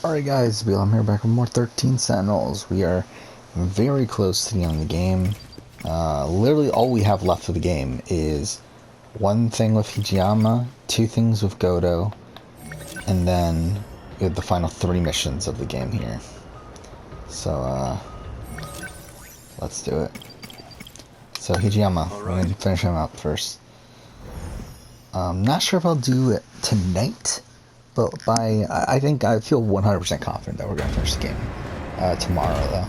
Alright guys, Bill, I'm here back with more 13 Sentinels. We are very close to the end of the game. Literally all we have left of the game is one thing with Hijiyama, two things with Gouto, and then we have the final 3 missions of the game here. So, let's do it. So Hijiyama, we're going to finish him up first. Not sure if I'll do it tonight. But I think I feel 100% confident that we're going to finish the game tomorrow, though.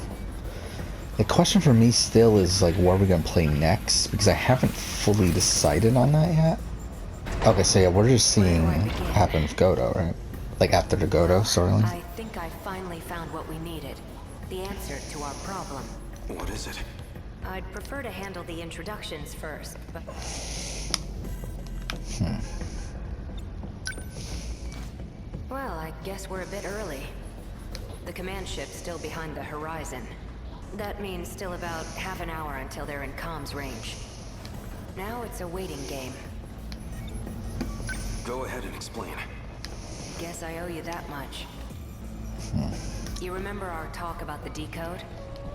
The question for me still is, like, what are we going to play next? Because I haven't fully decided on that yet. Okay, so yeah, we're just seeing what happened with Gouto, right? Like, after the Gouto storyline. I think I finally found what we needed. The answer to our problem. What is it? I'd prefer to handle the introductions first, but... Well, I guess we're a bit early. The command ship's still behind the horizon. That means still about half an hour until they're in comms range. Now it's a waiting game. Go ahead and explain. Guess I owe you that much. You remember our talk about the decode?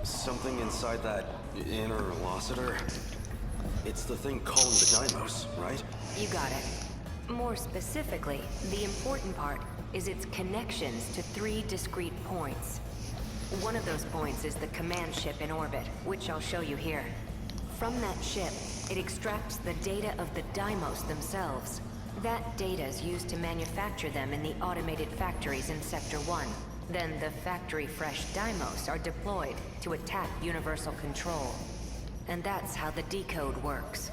Something inside that inner velociter? It's the thing calling the dynamos, right? You got it. More specifically, the important part is its connections to 3 discrete points. One of those points is the command ship in orbit, which I'll show you here. From that ship, it extracts the data of the dynamos themselves. That data is used to manufacture them in the automated factories in Sector 1. Then the factory-fresh dynamos are deployed to attack Universal Control. And that's how the decode works.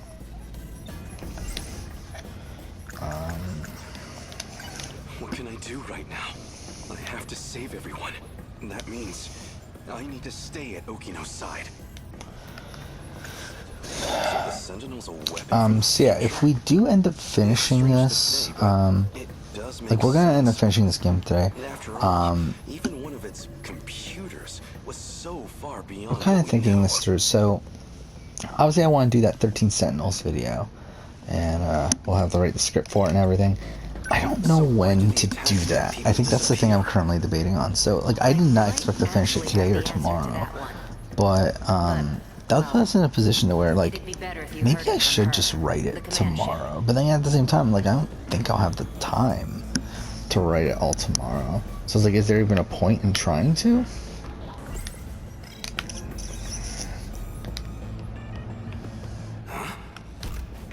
What can I do right now? I have to save everyone. And that means I need to stay at Okino's side. So the Sentinels a weapon? So yeah, if we do end up finishing this, like we're gonna end up finishing this game today. Even one of its computers was so far beyond. I'm kind of thinking this through. So obviously, I want to do that 13 Sentinels video, and we'll have to write the script for it and everything. I don't know when to do that. I think that's the thing I'm currently debating on. So, like, I did not expect to finish it today or tomorrow, but that puts us in a position to where, like, maybe I should just write it tomorrow. But then at the same time, like, I don't think I'll have the time to write it all tomorrow. So it's like, is there even a point in trying to?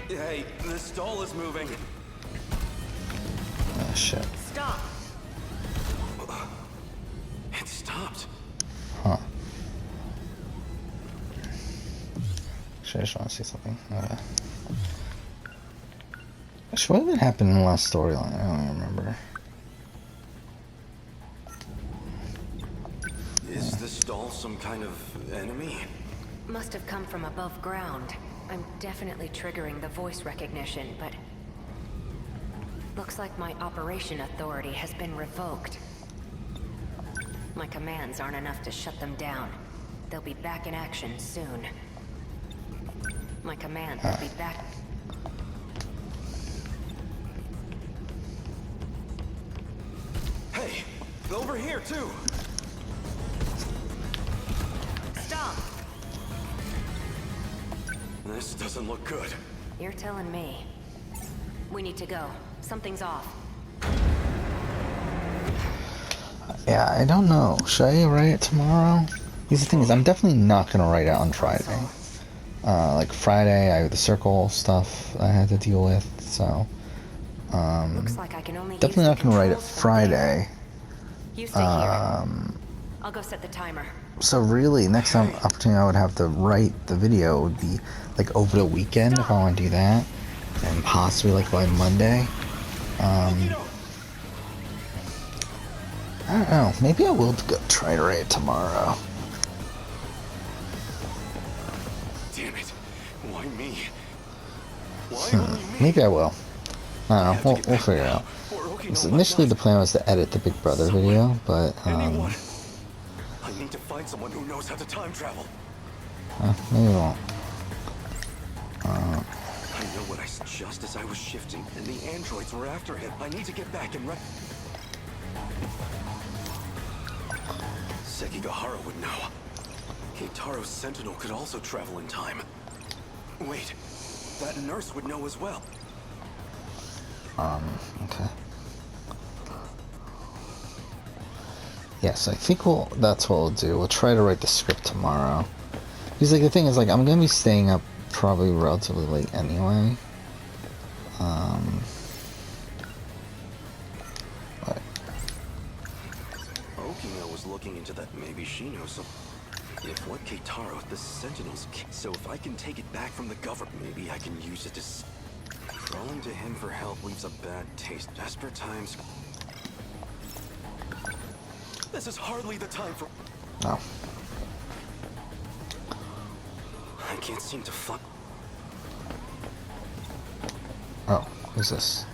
Hey, the stall is moving. Oh, shit. Stop! It stopped. Huh. Actually, I just want to see something. Actually, what even happened in the last storyline? I don't even remember. Is the stall some kind of enemy? Must have come from above ground. I'm definitely triggering the voice recognition, but... looks like my operation authority has been revoked. My commands aren't enough to shut them down. They'll be back in action soon. My command will be back... Hey, over here too. Stop! This doesn't look good. You're telling me. We need to go. Something's off. Yeah, I don't know. Should I write it tomorrow? Because the thing is, I'm definitely not going to write it on Friday. Like Friday, I have the circle stuff I had to deal with, so... Looks like I can only definitely not going to write it Friday. You stay here. I'll go set the timer. So really, next time opportunity I would have to write the video would be like over the weekend if I want to do that, and possibly like by Monday. I don't know. Maybe I will go try to write it tomorrow. Damn it! Why me? Why only me? Maybe I will. I don't know. We'll figure it out. So initially, the plan was to edit the Big Brother video, but Anyone. I need to find someone who knows how to time travel. maybe we won't. I know what I said just as I was shifting, and the androids were after him. I need to get back and Sekigahara would know. Keitaro's Sentinel could also travel in time. Wait, that nurse would know as well. Okay. Yes, I think that's what we'll do. We'll try to write the script tomorrow. Because, like, the thing is, like, I'm gonna be staying up probably relatively late anyway. But Okino was looking into that. Maybe she knows some. If what Keitaro, the Sentinels... So if I can take it back from the government, maybe I can use it to... Crawling to him for help leaves a bad taste. Desperate times... This is hardly the time for... no. I can't seem to find... Oh, who's this?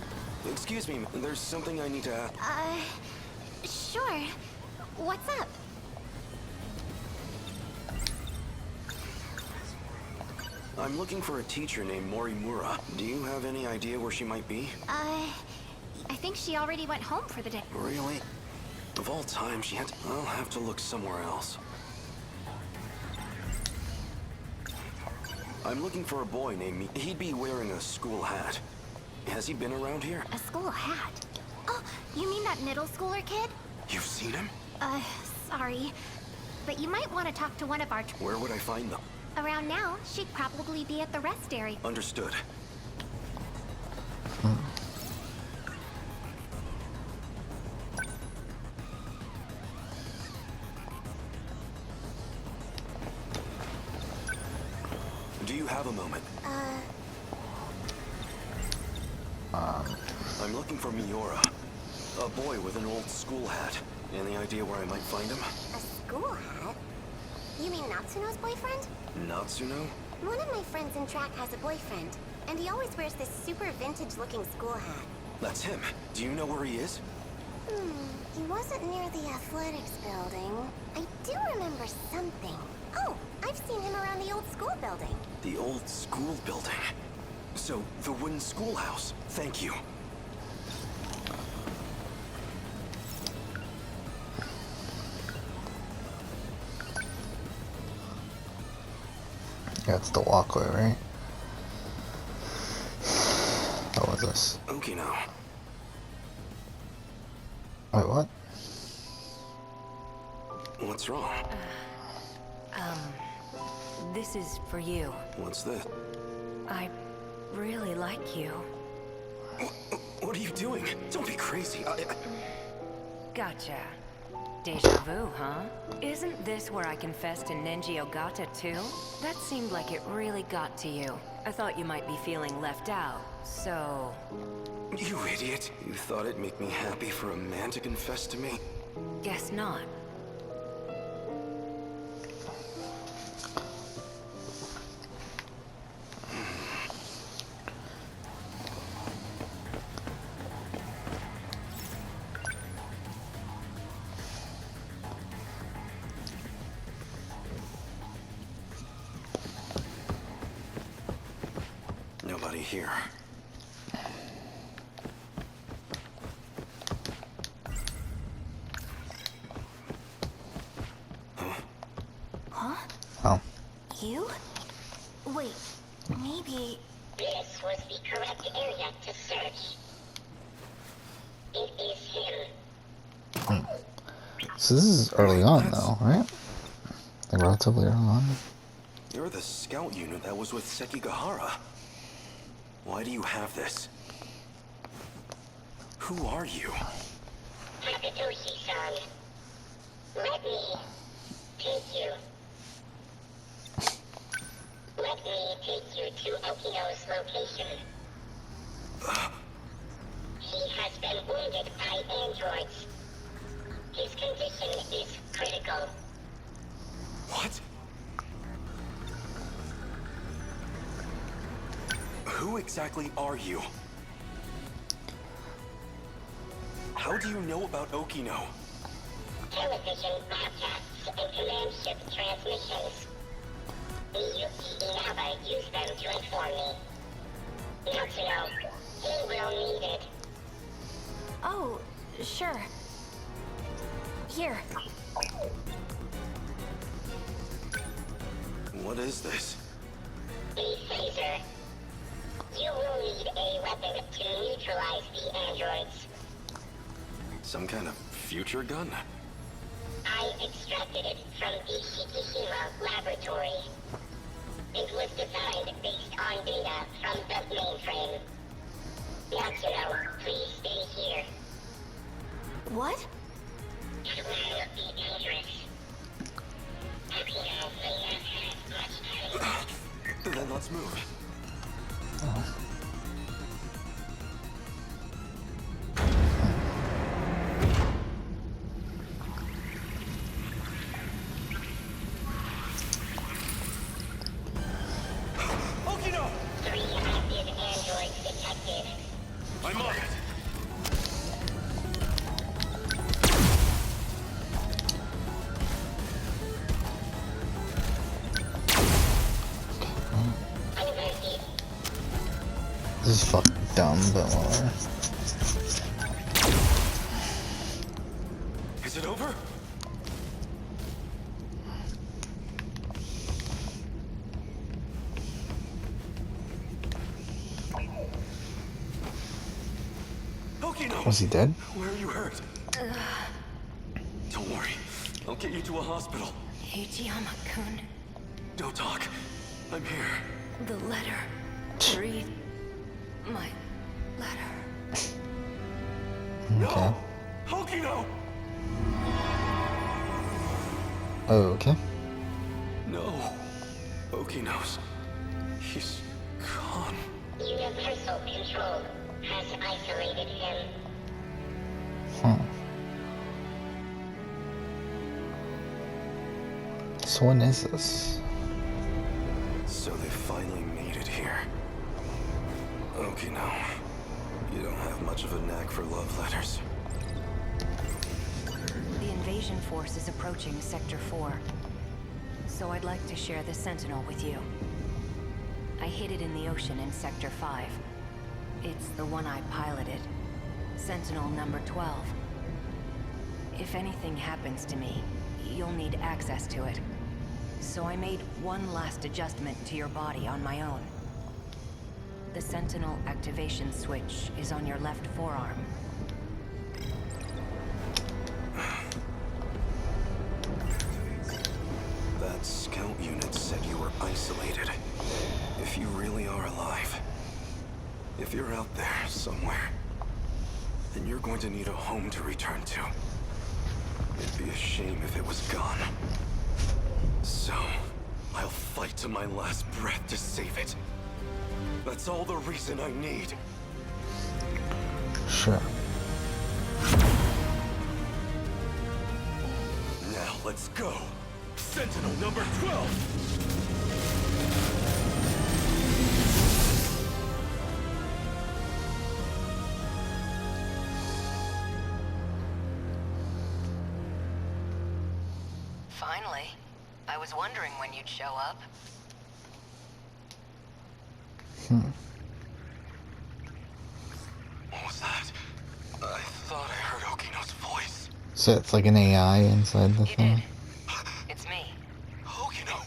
Excuse me, there's something I need to ask. Sure. What's up? I'm looking for a teacher named Morimura. Do you have any idea where she might be? I think she already went home for the day. Really? Of all time, she had to... I'll have to look somewhere else. I'm looking for a boy named... He'd be wearing a school hat. Has he been around here? A school hat? Oh, you mean that middle schooler kid? You've seen him? Sorry. But you might want to talk to one of our... Where would I find them? Around now, she'd probably be at the rest area. Understood. Do you have a moment? I'm looking for Miura. A boy with an old school hat. Any idea where I might find him? A school hat? You mean Natsuno's boyfriend? Natsuno? One of my friends in track has a boyfriend, and he always wears this super vintage-looking school hat. That's him. Do you know where he is? He wasn't near the athletics building. I do remember something. Oh, I've seen him around the old school building. The old school building. So, the wooden schoolhouse. Thank you. Yeah, it's the walkway, right? What was this? Okino. Wait, what? What's wrong? This is for you. What's this? I really like you. What are you doing? Don't be crazy. Gotcha. Deja vu, huh? Isn't this where I confessed to Nenji Ogata too? That seemed like it really got to you. I thought you might be feeling left out, so... You idiot. You thought it'd make me happy for a man to confess to me? Guess not. Nobody here. Huh? Oh. You? Wait, maybe... This was the correct area to search. It is him. So this is early on, though, right? Like, relatively early on. You're the scout unit that was with Sekigahara. Why do you have this? Who are you? Takatoshi-san. Let me take you. Let me take you to Okino's location. He has been wounded by androids. His condition is critical. What? Who exactly are you? How do you know about Okino? Television broadcasts and command ship transmissions. The Yuki Inaba used them to inform me. Natsuno, he will need it. Oh, sure. Here. What is this? A phaser. You will need a weapon to neutralize the androids. Some kind of future gun? I extracted it from the Hijiyama laboratory. It was designed based on data from the mainframe. Natsuno, please stay here. What? It will be dangerous. Natsuno may not have much time. Then let's move. Okino! 3 active androids detected. I'm on it. Converted. This is fucking dumb, but whatever. Is it over? Okino! Was he dead? Where are you hurt? Don't worry. I'll get you to a hospital. Hijiyama-kun, Don't talk. I'm here. the letter. Read my letter. Okay. Okino! Okay. No. Okino's. He's gone. Universal Control has isolated him. So when is this? So they finally made it here. Okino. You don't have much of a knack for love letters. The invasion force is approaching Sector 4. So I'd like to share the Sentinel with you. I hid it in the ocean in Sector 5. It's the one I piloted. Sentinel number 12. If anything happens to me, you'll need access to it. So I made one last adjustment to your body on my own. The Sentinel activation switch is on your left forearm. That scout unit said you were isolated. If you really are alive, if you're out there somewhere, then you're going to need a home to return to. It'd be a shame if it was gone. So, I'll fight to my last breath to save it. That's all the reason I need. Sure. Now let's go. Sentinel number 12! Finally. I was wondering when you'd show up. What was that? I thought I heard Okino's voice. So it's like an AI inside the You thing? did. It's me. Okino!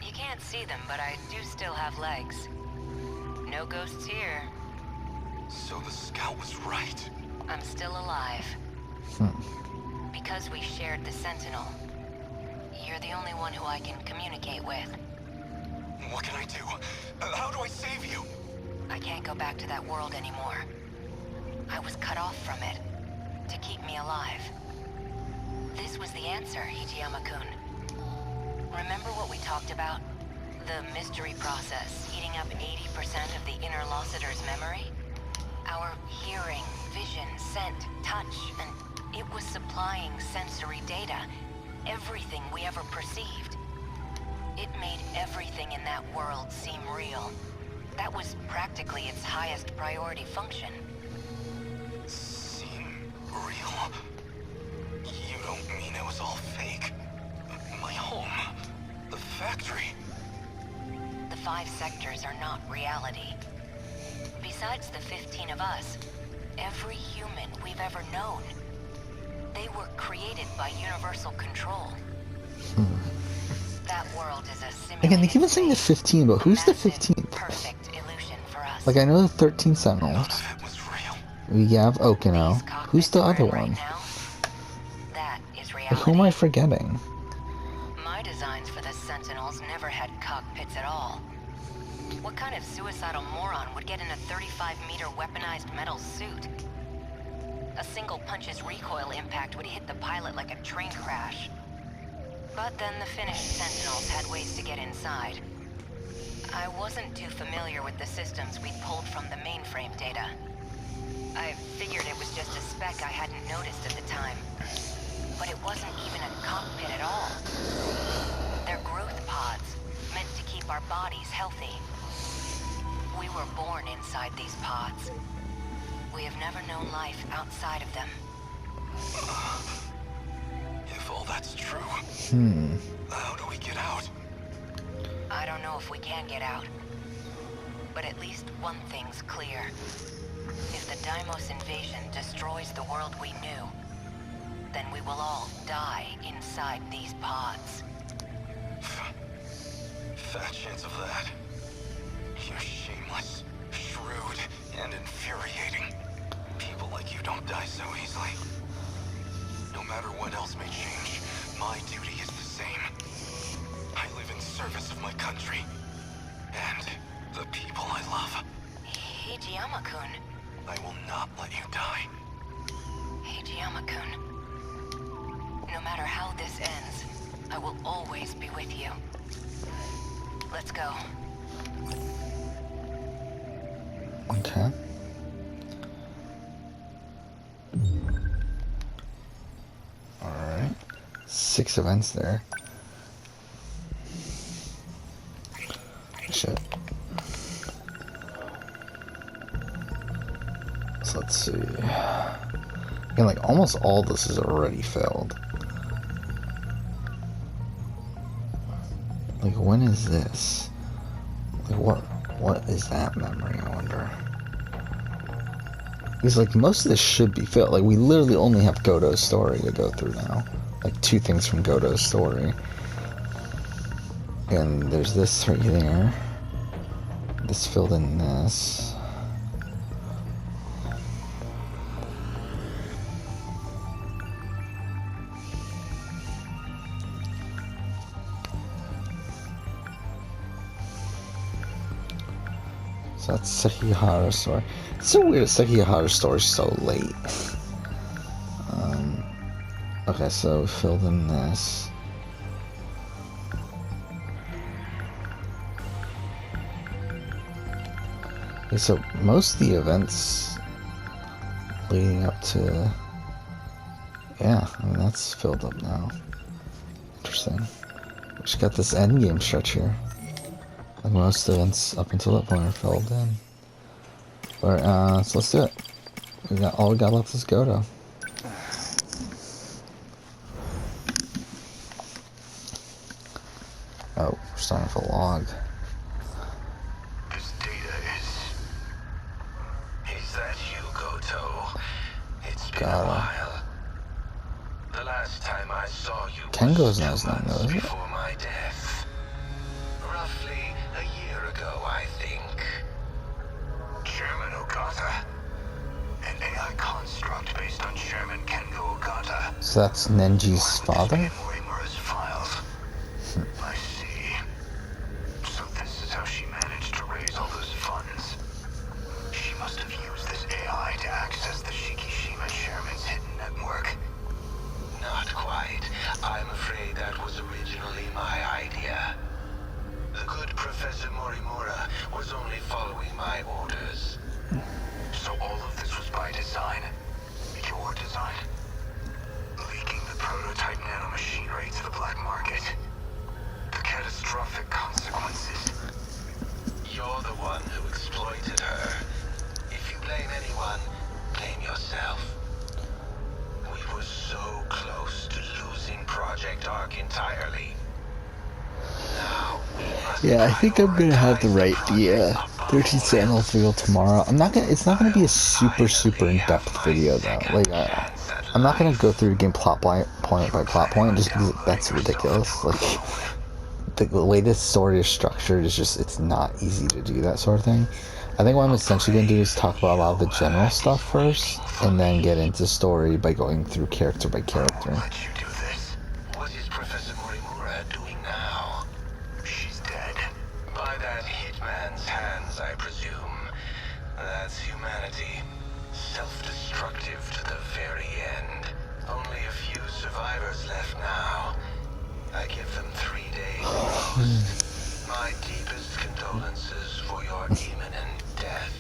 You can't see them, but I do still have legs. No ghosts here. So the scout was right. I'm still alive. Because we shared the Sentinel. You're the only one who I can communicate with. What can I do? How do I save you? I can't go back to that world anymore. I was cut off from it to keep me alive. This was the answer, Hijiyama-kun. Remember what we talked about? The mystery process eating up 80% of the inner Lossiter's memory? Our hearing, vision, scent, touch, and it was supplying sensory data. Everything we ever perceived. It made everything in that world seem real. That was practically its highest priority function. Seem real? You don't mean it was all fake? My home? The factory? The 5 sectors are not reality. Besides the 15 of us, every human we've ever known, they were created by universal control. That world is a Again, they keep on simulated saying the space. 15, but who's the Massive, 15th? perfect illusion for us. Like, I know the 13 None Sentinels. of it was real. We have Okino. These Who's the cockpits we're other in right one? now, that is Like, who am I reality. forgetting? My designs for the Sentinels never had cockpits at all. What kind of suicidal moron would get in a 35-meter weaponized metal suit? A single punch's recoil impact would hit the pilot like a train crash. But then the finished Sentinels had ways to get inside. I wasn't too familiar with the systems we'd pulled from the mainframe data. I figured it was just a speck I hadn't noticed at the time. But it wasn't even a cockpit at all. They're growth pods, meant to keep our bodies healthy. We were born inside these pods. We have never known life outside of them. If all that's true, how do we get out? I don't know if we can get out. But at least one thing's clear. If the Deimos invasion destroys the world we knew, then we will all die inside these pods. Fat chance of that. You're shameless, shrewd, and infuriating. People like you don't die so easily. No matter what else may change, my duty is the same. I live in service of my country. And the people I love. Hijiyama-kun. I will not let you die. Hijiyama-kun. No matter how this ends, I will always be with you. Let's go. Okay. Alright. 6 events there. Shit. So let's see. Again, like, almost all this is already filled. Like, when is this? Like, what is that memory, I wonder? Because, like, most of this should be filled. Like, we literally only have Gouto's story to go through now. Like, 2 things from Gouto's story. And there's this right there. This filled in this. So that's Sekihara's story. It's so weird Sekihara's story's so late. Okay, so we filled in this. Okay, so most of the events leading up to... Yeah, I mean, that's filled up now. Interesting. We just got this endgame stretch here. Like most events up until that point are filled in. But, so let's do it. All we got left is Gouto. Oh, we're starting with a log. This data is that you, Gouto? It's been Got a it. while. The last time I saw you Kengo's was not 2 his name, months though, is it? before my death. Roughly a year ago, I think. Chairman Ogata. An AI construct based on Chairman Kengo Ogata. So that's Nenji's father? Morimura's files. I see. So this is how she managed to raise all those funds. She must have used this AI to access the Shikishima chairman's hidden network. Not quite. I'm afraid that was originally my idea. The good Professor Morimura was only following my orders. So all of this was by design? Your design? Leaking the prototype nanomachinery to the black market. The catastrophic consequences. You're the one who exploited her. If you blame anyone, blame yourself. We were so close to losing Project Ark entirely. Now we must Yeah, I think I'm gonna have to write the 13 Sentinel video tomorrow. It's not gonna be a super in-depth video though. Like, I'm not gonna go through the game plot point by plot point just because that's ridiculous. Like, the way this story is structured is just, it's not easy to do that sort of thing. I think what I'm essentially going to do is talk about a lot of the general stuff first, and then get into story by going through character by character. Let you do this. What is Professor Morimura doing now? She's dead. By that hitman's hands, I presume. That's humanity. Self-destructive to the very end. Only a few survivors left now. I give them 3 days. My deepest condolences for your imminent death.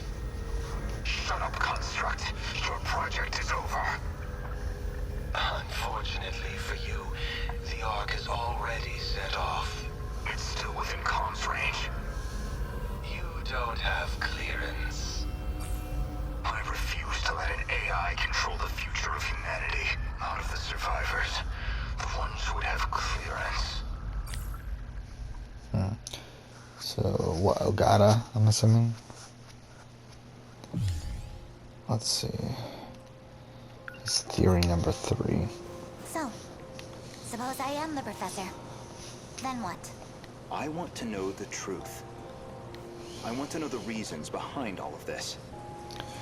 Shut up, Construct. Your project is over. Unfortunately for you, the Ark is already set off. It's still within comms range. You don't have clearance. I refuse to let an AI control the future of humanity. Out of the survivors, the ones who would have clearance. So, what, Ogata, I'm assuming? Let's see. It's theory number 3. So, suppose I am the professor. Then what? I want to know the truth. I want to know the reasons behind all of this.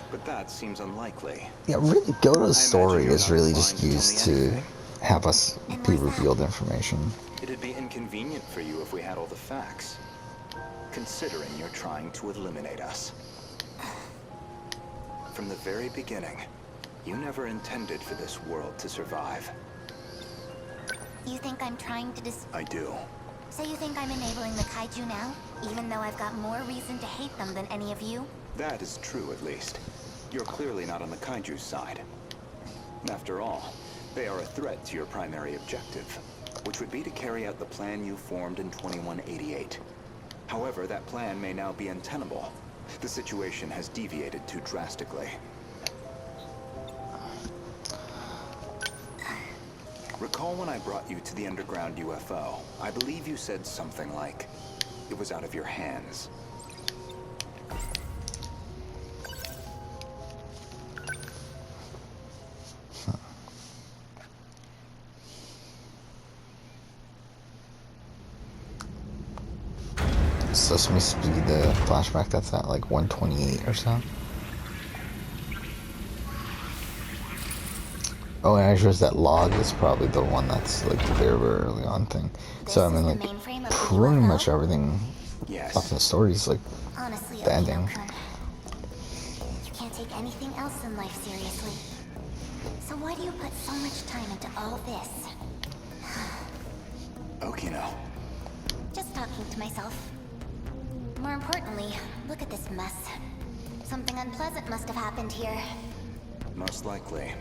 But that seems unlikely. Yeah, really, Goto's story you're is not really inclined just to tell used me to anything. have us And be why's that? revealed information. It'd be inconvenient for you if we had all the facts. Considering you're trying to eliminate us. From the very beginning, you never intended for this world to survive. You think I'm trying to I do. So you think I'm enabling the kaiju now? Even though I've got more reason to hate them than any of you? That is true, at least. You're clearly not on the kaiju's side. After all, they are a threat to your primary objective, which would be to carry out the plan you formed in 2188. However, that plan may now be untenable. The situation has deviated too drastically. Recall when I brought you to the underground UFO, I believe you said something like, it was out of your hands. So let me speed the flashback. That's at like 128 or so. Oh, and actually, that log is probably the one that's like the very, very early on thing. So I This mean, is like the mainframe of the pretty UFO? much everything Yes. up in the story is like Honestly, the ending. Okino-kun, you can't take anything else in life seriously. So why do you put so much time into all this? Okino. Just talking to myself. More importantly, look at this mess. Something unpleasant must have happened here. Most likely.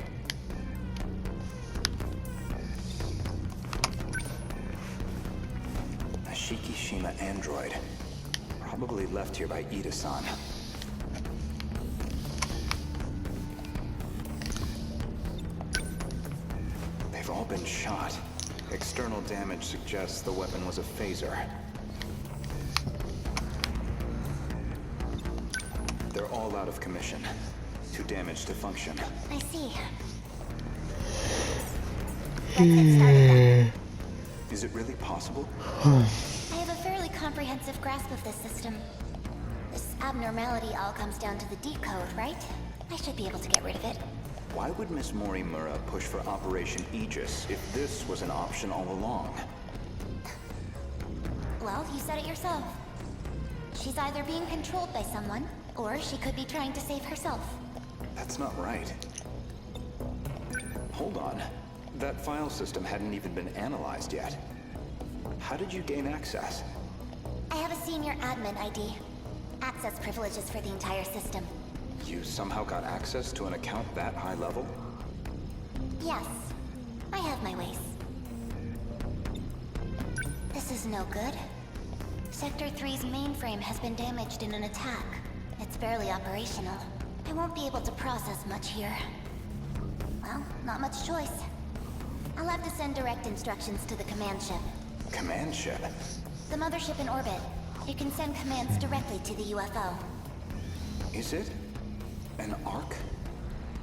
A Shikishima android. Probably left here by Ida-san. They've all been shot. External damage suggests the weapon was a phaser. They're all out of commission. Too damaged to function. I see. Let's get started then. Is it really possible? I have a fairly comprehensive grasp of this system. This abnormality all comes down to the decode, right? I should be able to get rid of it. Why would Miss Morimura push for Operation Aegis if this was an option all along? Well, you said it yourself. She's either being controlled by someone, or she could be trying to save herself. That's not right. Hold on. That file system hadn't even been analyzed yet. How did you gain access? I have a senior admin ID. Access privileges for the entire system. You somehow got access to an account that high level? Yes, I have my ways. This is no good. Sector 3's mainframe has been damaged in an attack. It's barely operational. I won't be able to process much here. Well, not much choice. I'll have to send direct instructions to the command ship. Command ship? The mothership in orbit. It can send commands directly to the UFO. Is it? An Ark?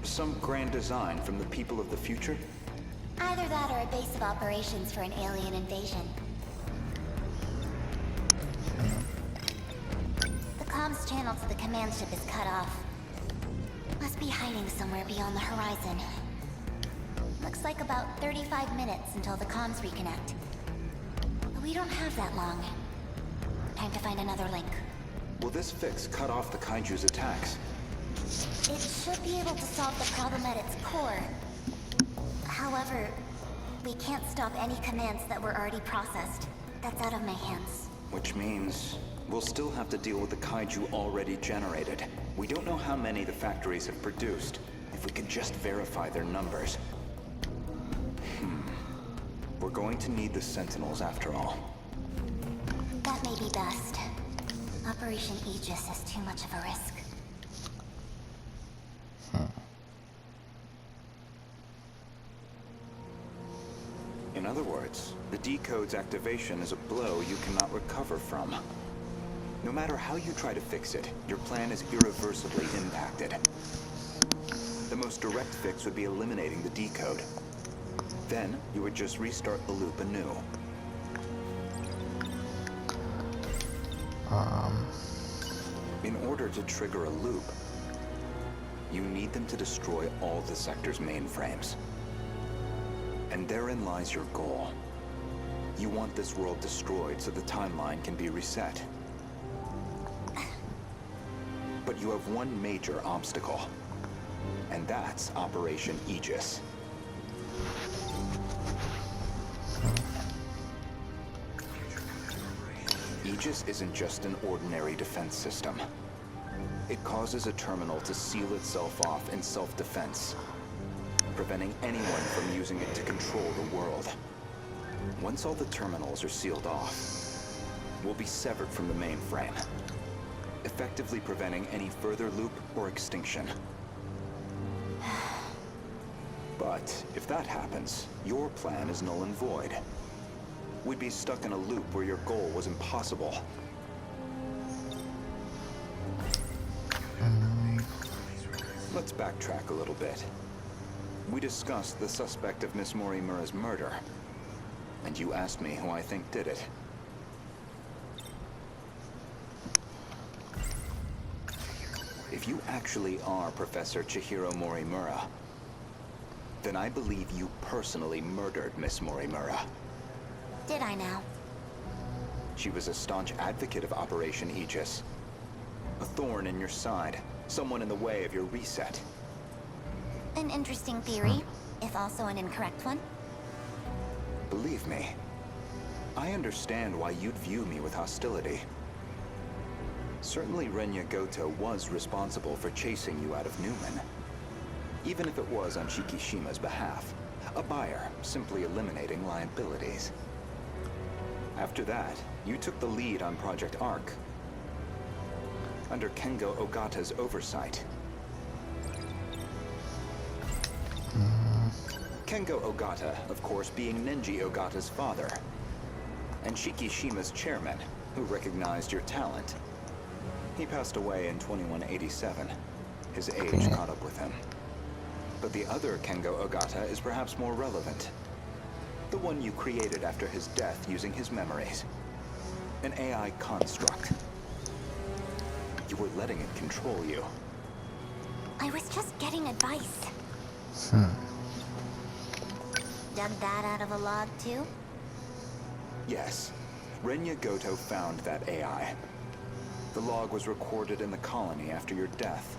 Some grand design from the people of the future? Either that or a base of operations for an alien invasion. comms channel to the command ship is cut off. Must be hiding somewhere beyond the horizon. Looks like about 35 minutes until the comms reconnect. But we don't have that long. Time to find another link. Will this fix cut off the Kaiju's attacks? It should be able to solve the problem at its core. However, we can't stop any commands that were already processed. That's out of my hands. Which means we'll still have to deal with the Kaiju already generated. We don't know how many the factories have produced. If we could just verify their numbers. We're going to need the Sentinels after all. That may be best. Operation Aegis is too much of a risk. In other words, the decode's activation is a blow you cannot recover from. No matter how you try to fix it, your plan is irreversibly impacted. The most direct fix would be eliminating the decode. Then, you would just restart the loop anew. In order to trigger a loop, you need them to destroy all the sector's mainframes. And therein lies your goal. You want this world destroyed so the timeline can be reset. But you have one major obstacle, and that's Operation Aegis. Aegis isn't just an ordinary defense system. It causes a terminal to seal itself off in self-defense, preventing anyone from using it to control the world. Once all the terminals are sealed off, we'll be severed from the mainframe, effectively preventing any further loop or extinction. But if that happens, your plan is null and void. We'd be stuck in a loop where your goal was impossible. Let's backtrack a little bit. We discussed the suspect of Miss Morimura's murder, and you asked me who I think did it. If you actually are Professor Chihiro Morimura, then I believe you personally murdered Miss Morimura. Did I now? She was a staunch advocate of Operation Aegis. A thorn in your side, someone in the way of your reset. An interesting theory, if also an incorrect one. Believe me, I understand why you'd view me with hostility. Certainly Renya Gouto was responsible for chasing you out of Newman, even if it was on Shikishima's behalf, a buyer simply eliminating liabilities. After that, you took the lead on Project Arc, under Kengo Ogata's oversight. Kengo Ogata, of course, being Nenji Ogata's father, and Shikishima's chairman, who recognized your talent. He passed away in 2187. His age caught up with him. But the other Kengo Ogata is perhaps more relevant. The one you created after his death using his memories. An AI construct. You were letting it control you. I was just getting advice. Dug that out of a log, too? Yes. Renya Gouto found that AI. The log was recorded in the colony after your death.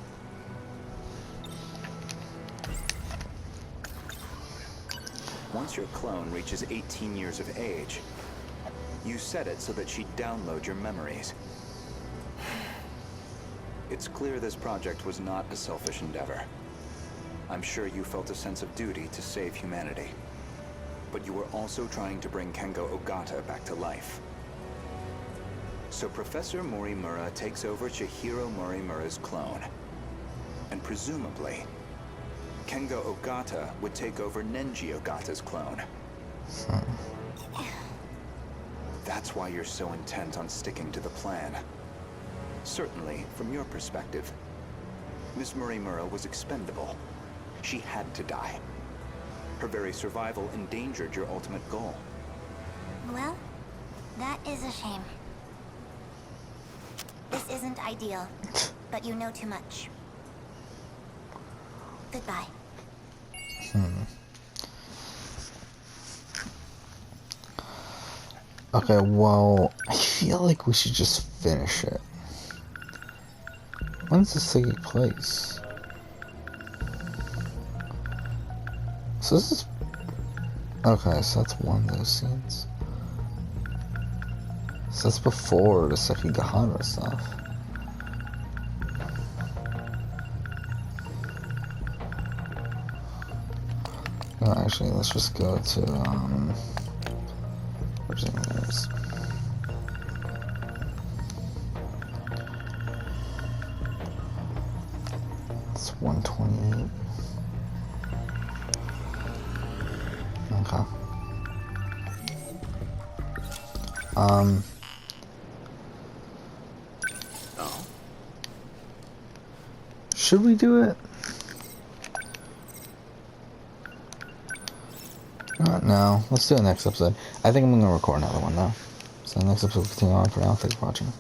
Once your clone reaches 18 years of age, you set it so that she'd download your memories. It's clear this project was not a selfish endeavor. I'm sure you felt a sense of duty to save humanity. But you were also trying to bring Kengo Ogata back to life. So Professor Morimura takes over Chihiro Morimura's clone. And presumably, Kengo Ogata would take over Nenji Ogata's clone. That's why you're so intent on sticking to the plan. Certainly, from your perspective, Miss Morimura was expendable. She had to die. Her very survival endangered your ultimate goal. Well, that is a shame. This isn't ideal, but you know too much. Goodbye. Okay, well, I feel like we should just finish it. When does this take place? So this is... Okay, so that's one of those scenes. So that's before the Sekigahara stuff. No, actually, let's just go to, where's it? There's... It's 128. Okay. Should we do it? No, let's do it next episode. I think I'm gonna record another one though. So next episode will continue on. For now, thanks for watching.